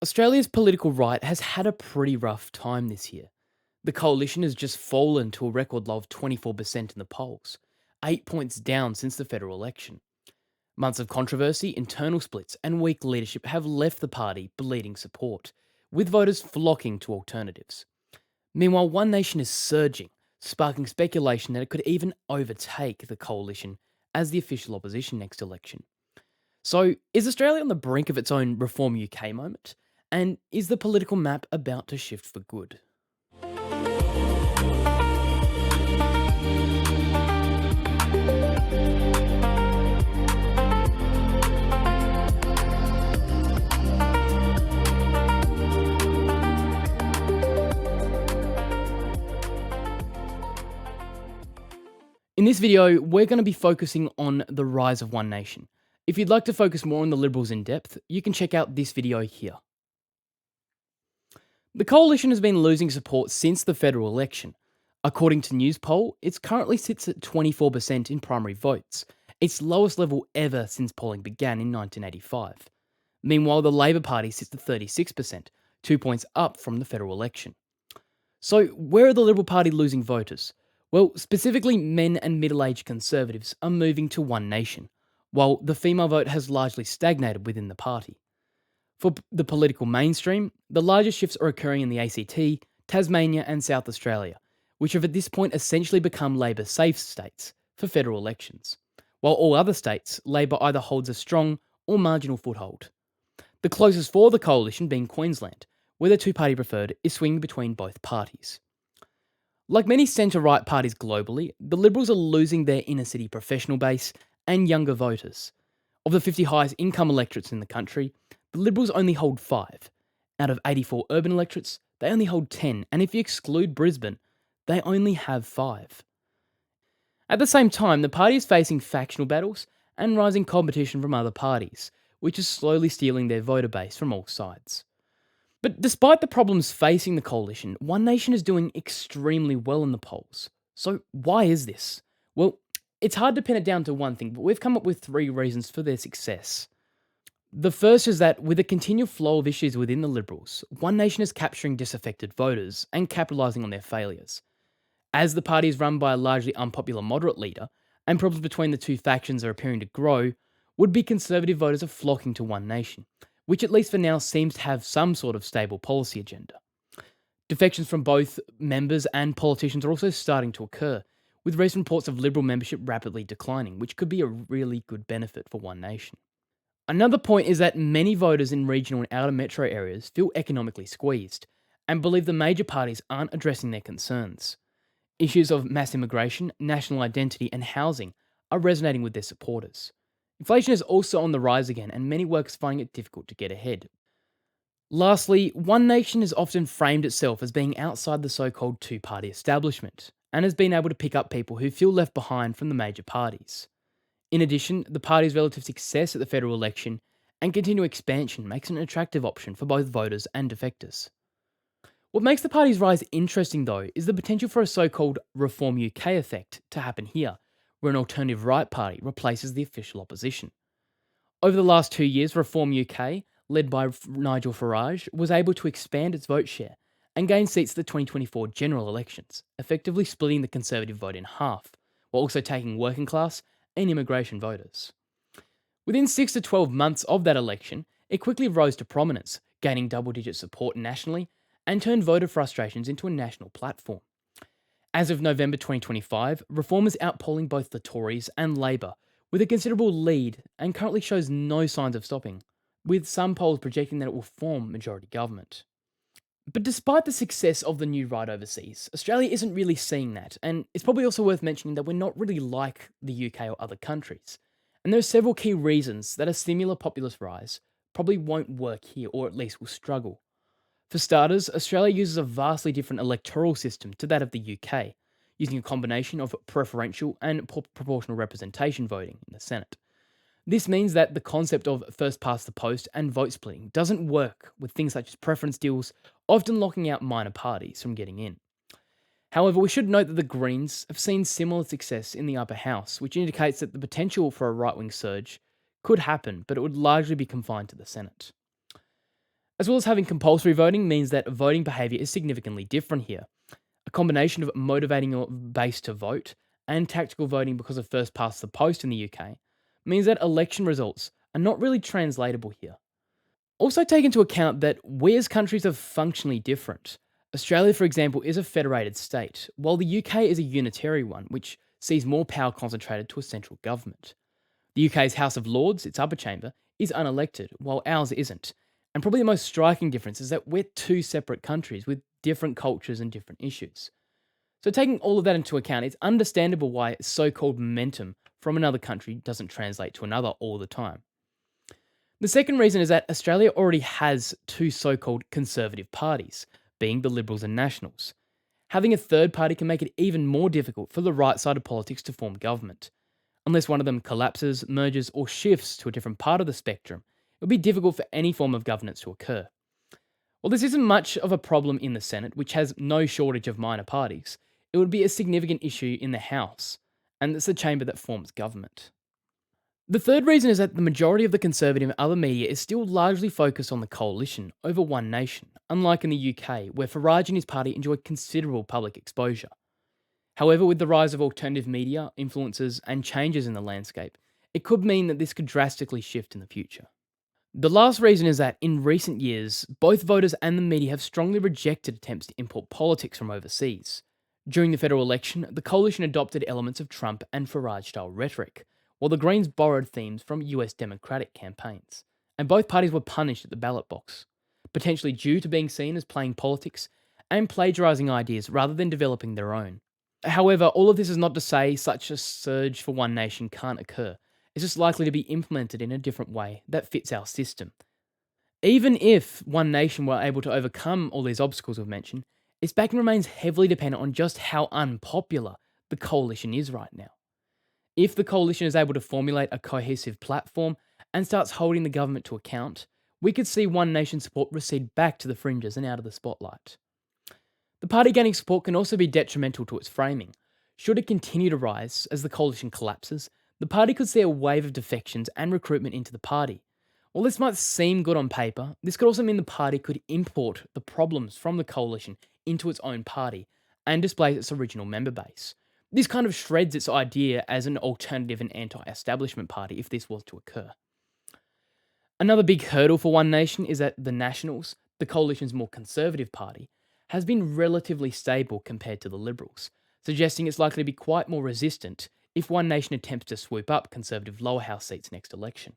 Australia's political right has had a pretty rough time this year. The coalition has just fallen to a record low of 24% in the polls, 8 points down since the federal election. Months of controversy, internal splits, and weak leadership have left the party bleeding support, with voters flocking to alternatives. Meanwhile, One Nation is surging, sparking speculation that it could even overtake the coalition as the official opposition next election. So, is Australia on the brink of its own Reform UK moment? And is the political map about to shift for good? In this video, we're going to be focusing on the rise of One Nation. If you'd like to focus more on the Liberals in depth, you can check out this video here. The coalition has been losing support since the federal election. According to Newspoll, it currently sits at 24% in primary votes, its lowest level ever since polling began in 1985. Meanwhile, the Labor Party sits at 36%, 2 points up from the federal election. So, where are the Liberal Party losing voters? Well, specifically, men and middle aged conservatives are moving to One Nation, while the female vote has largely stagnated within the party. For the political mainstream, the largest shifts are occurring in the ACT, Tasmania, and South Australia, which have at this point essentially become Labor safe states for federal elections. While all other states, Labor either holds a strong or marginal foothold. The closest for the coalition being Queensland, where the two-party preferred is swinging between both parties. Like many centre-right parties globally, the Liberals are losing their inner-city professional base and younger voters. Of the 50 highest income electorates in the country, the Liberals only hold 5. Out of 84 urban electorates, they only hold 10, and if you exclude Brisbane, they only have 5. At the same time, the party is facing factional battles and rising competition from other parties, which is slowly stealing their voter base from all sides. But despite the problems facing the coalition, One Nation is doing extremely well in the polls. So why is this? Well, it's hard to pin it down to one thing, but we've come up with 3 reasons for their success. The first is that with a continual flow of issues within the Liberals, One Nation is capturing disaffected voters and capitalising on their failures. As the party is run by a largely unpopular moderate leader, and problems between the two factions are appearing to grow, would-be conservative voters are flocking to One Nation, which at least for now seems to have some sort of stable policy agenda. Defections from both members and politicians are also starting to occur, with recent reports of Liberal membership rapidly declining, which could be a really good benefit for One Nation. Another point is that many voters in regional and outer metro areas feel economically squeezed and believe the major parties aren't addressing their concerns. Issues of mass immigration, national identity, and housing are resonating with their supporters. Inflation is also on the rise again, and many workers find it difficult to get ahead. Lastly, One Nation has often framed itself as being outside the so-called two-party establishment, and has been able to pick up people who feel left behind from the major parties. In addition, the party's relative success at the federal election and continued expansion makes it an attractive option for both voters and defectors. What makes the party's rise interesting, though, is the potential for a so-called Reform UK effect to happen here, where an alternative right party replaces the official opposition. Over the last 2 years, Reform UK, led by Nigel Farage, was able to expand its vote share and gain seats at the 2024 general elections, effectively splitting the Conservative vote in half, while also taking working class and immigration voters. Within 6 to 12 months of that election, it quickly rose to prominence, gaining double-digit support nationally and turned voter frustrations into a national platform. As of November 2025, Reform is outpolling both the Tories and Labor, with a considerable lead, and currently shows no signs of stopping, with some polls projecting that it will form majority government. But despite the success of the new right overseas, Australia isn't really seeing that, and it's probably also worth mentioning that we're not really like the UK or other countries. And there are several key reasons that a similar populist rise probably won't work here, or at least will struggle. For starters, Australia uses a vastly different electoral system to that of the UK, using a combination of preferential and proportional representation voting in the Senate. This means that the concept of first past the post and vote splitting doesn't work, with things such as preference deals often locking out minor parties from getting in. However, we should note that the Greens have seen similar success in the upper house, which indicates that the potential for a right-wing surge could happen, but it would largely be confined to the Senate. As well as having compulsory voting means that voting behaviour is significantly different here. A combination of motivating your base to vote and tactical voting because of first past the post in the UK means that election results are not really translatable here. Also, take into account that we as countries are functionally different. Australia, for example, is a federated state, while the UK is a unitary one, which sees more power concentrated to a central government. The UK's House of Lords, its upper chamber, is unelected, while ours isn't. And probably the most striking difference is that we're two separate countries with different cultures and different issues. So, taking all of that into account, it's understandable why so called momentum from another country doesn't translate to another all the time. The second reason is that Australia already has two so called conservative parties, being the Liberals and Nationals. Having a third party can make it even more difficult for the right side of politics to form government. Unless one of them collapses, merges, or shifts to a different part of the spectrum, it would be difficult for any form of governance to occur. While this isn't much of a problem in the Senate, which has no shortage of minor parties, it would be a significant issue in the House, and it's the chamber that forms government. The third reason is that the majority of the Conservative and other media is still largely focused on the coalition over One Nation, unlike in the UK, where Farage and his party enjoy considerable public exposure. However, with the rise of alternative media, influences, and changes in the landscape, it could mean that this could drastically shift in the future. The last reason is that in recent years, both voters and the media have strongly rejected attempts to import politics from overseas. During the federal election, the coalition adopted elements of Trump and Farage style rhetoric, while the Greens borrowed themes from US Democratic campaigns. And both parties were punished at the ballot box, potentially due to being seen as playing politics and plagiarising ideas rather than developing their own. However, all of this is not to say such a surge for One Nation can't occur. It's just likely to be implemented in a different way that fits our system. Even if One Nation were able to overcome all these obstacles we've mentioned, its backing remains heavily dependent on just how unpopular the coalition is right now. If the coalition is able to formulate a cohesive platform and starts holding the government to account, we could see One Nation support recede back to the fringes and out of the spotlight. The party gaining support can also be detrimental to its framing. Should it continue to rise as the coalition collapses, the party could see a wave of defections and recruitment into the party. While this might seem good on paper, this could also mean the party could import the problems from the coalition into its own party and displace its original member base. This kind of shreds its idea as an alternative and anti-establishment party if this was to occur. Another big hurdle for One Nation is that the Nationals, the coalition's more conservative party, has been relatively stable compared to the Liberals, suggesting it's likely to be quite more resistant if One Nation attempts to swoop up Conservative lower house seats next election.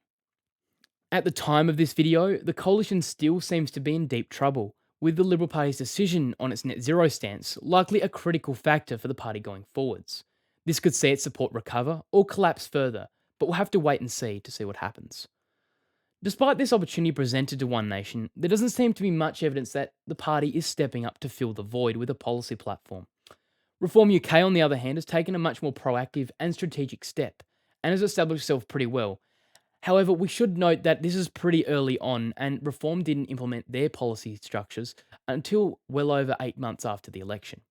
At the time of this video, the coalition still seems to be in deep trouble, with the Liberal Party's decision on its net zero stance likely a critical factor for the party going forwards. This could see its support recover or collapse further, but we'll have to wait and see to see what happens. Despite this opportunity presented to One Nation, there doesn't seem to be much evidence that the party is stepping up to fill the void with a policy platform. Reform UK, on the other hand, has taken a much more proactive and strategic step and has established itself pretty well. However, we should note that this is pretty early on and Reform didn't implement their policy structures until well over 8 months after the election.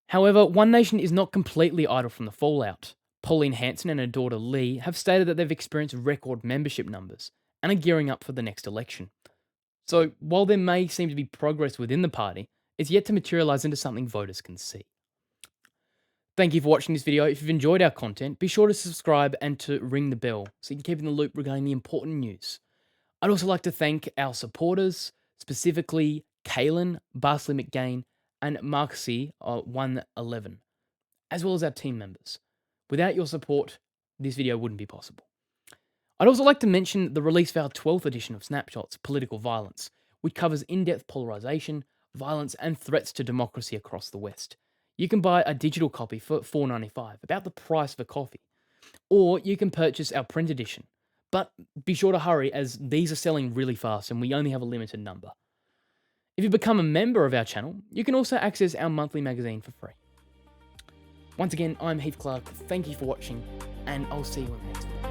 However, One Nation is not completely idle from the fallout. Pauline Hanson and her daughter Lee have stated that they've experienced record membership numbers and are gearing up for the next election. So, while there may seem to be progress within the party, it's yet to materialise into something voters can see. Thank you for watching this video. If you've enjoyed our content, be sure to subscribe and to ring the bell so you can keep in the loop regarding the important news. I'd also like to thank our supporters, specifically Kaylin, Barsley McGain, and Marksy111, as well as our team members. Without your support, this video wouldn't be possible. I'd also like to mention the release of our 12th edition of Snapshots, Political Violence, which covers in-depth polarisation, violence, and threats to democracy across the West. You can buy a digital copy for $4.95, about the price of a coffee. Or you can purchase our print edition. But be sure to hurry, as these are selling really fast and we only have a limited number. If you become a member of our channel, you can also access our monthly magazine for free. Once again, I'm Heath Clark, thank you for watching, and I'll see you in the next one.